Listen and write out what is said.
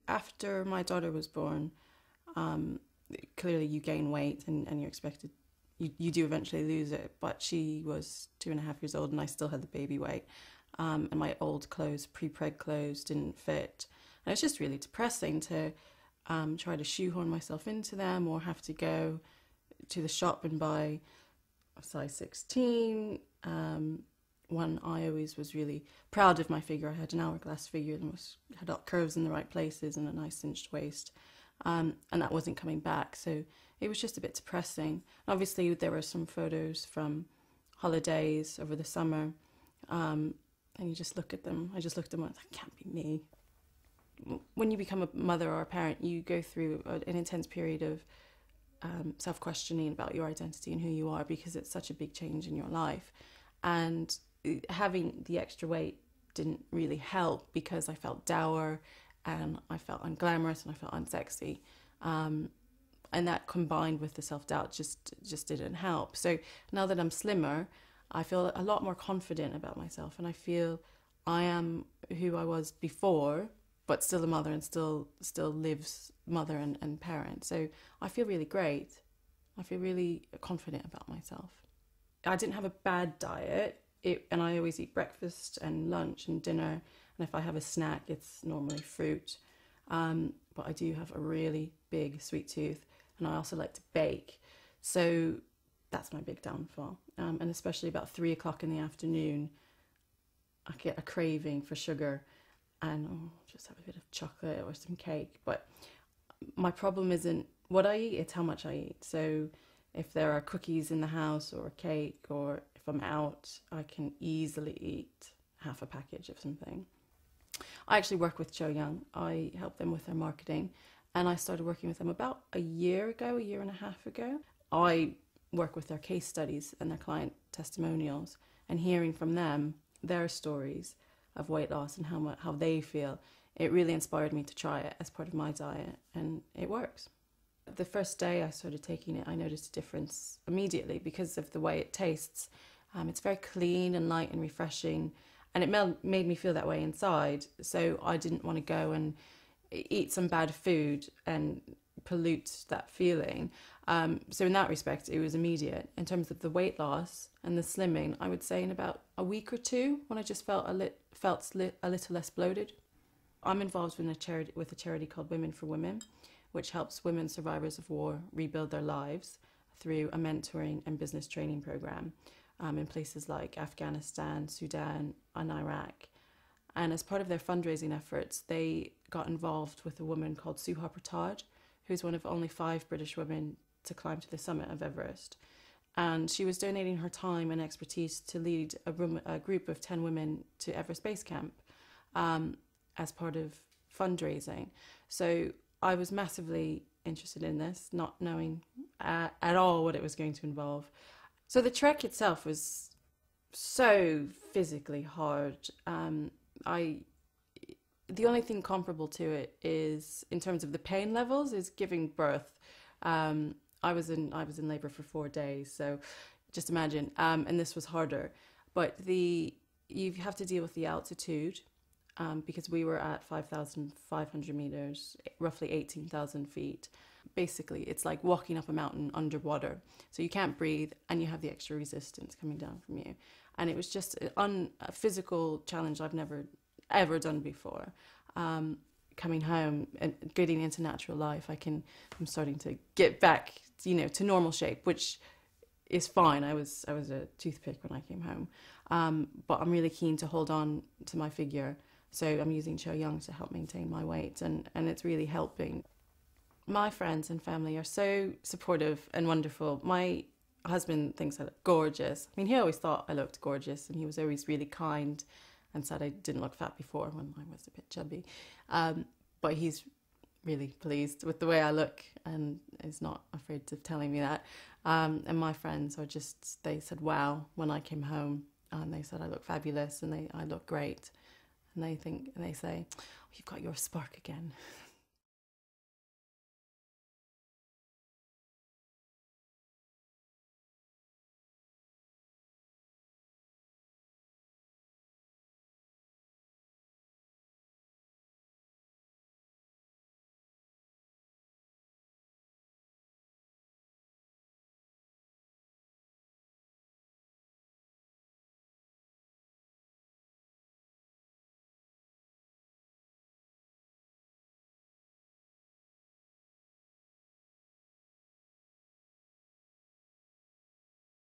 after my daughter was born, clearly you gain weight and you're expected, you do eventually lose it. But she was 2.5 years old and I still had the baby weight. And my old clothes, pre-preg clothes, didn't fit. And it's just really depressing to try to shoehorn myself into them or have to go to the shop and buy a size 16. One, I always was really proud of my figure. I had an hourglass figure and had curves in the right places and a nice cinched waist. And that wasn't coming back. So it was just a bit depressing. Obviously, there were some photos from holidays over the summer. And you just look at them. I just looked at them and went, that can't be me. When you become a mother or a parent, you go through an intense period of self-questioning about your identity and who you are, because it's such a big change in your life. And having the extra weight didn't really help, because I felt dour and I felt unglamorous and I felt unsexy. And that combined with the self-doubt just didn't help. So now that I'm slimmer, I feel a lot more confident about myself, and I feel I am who I was before, but still a mother and still lives mother and parent. So I feel really great. I feel really confident about myself. I didn't have a bad diet, and I always eat breakfast and lunch and dinner, and if I have a snack, it's normally fruit. But I do have a really big sweet tooth, and I also like to bake. So that's my big downfall. And especially about 3 o'clock in the afternoon, I get a craving for sugar and just have a bit of chocolate or some cake. But my problem isn't what I eat, it's how much I eat. So if there are cookies in the house or a cake, or if I'm out, I can easily eat half a package of something. I actually work with Cho Yung. I help them with their marketing, and I started working with them about a year and a half ago. I work with their case studies and their client testimonials, and hearing from them their stories of weight loss and how they feel, it really inspired me to try it as part of my diet, and it works. The first day I started taking it, I noticed a difference immediately because of the way it tastes. It's very clean and light and refreshing, and it made me feel that way inside. So I didn't want to go and eat some bad food and pollute that feeling. So in that respect, it was immediate. In terms of the weight loss and the slimming, I would say in about a week or two, when I just felt a little less bloated. I'm involved with a charity called Women for Women, which helps women survivors of war rebuild their lives through a mentoring and business training program in places like Afghanistan, Sudan, and Iraq. And as part of their fundraising efforts, they got involved with a woman called Suha Pratard, who's one of only 5 British women to climb to the summit of Everest. And she was donating her time and expertise to lead a group of 10 women to Everest Base Camp as part of fundraising. So I was massively interested in this, not knowing at all what it was going to involve. So the trek itself was so physically hard. The only thing comparable to it is, in terms of the pain levels, is giving birth. I was in labor for 4 days, so just imagine. And this was harder, but you have to deal with the altitude, because we were at 5,500 meters, roughly 18,000 feet. Basically, it's like walking up a mountain underwater. So you can't breathe, and you have the extra resistance coming down from you. And it was just a physical challenge I've never ever done before. Coming home and getting into natural life, I'm starting to get back, to normal shape, which is fine. I was a toothpick when I came home, but I'm really keen to hold on to my figure. So I'm using Cho Yung to help maintain my weight, and it's really helping. My friends and family are so supportive and wonderful. My husband thinks I look gorgeous. I mean, he always thought I looked gorgeous, and he was always really kind and said I didn't look fat before when I was a bit chubby. But he's really pleased with the way I look and is not afraid of telling me that. And my friends they said, wow, when I came home, and they said I look fabulous and I look great. And they say, oh, you've got your spark again.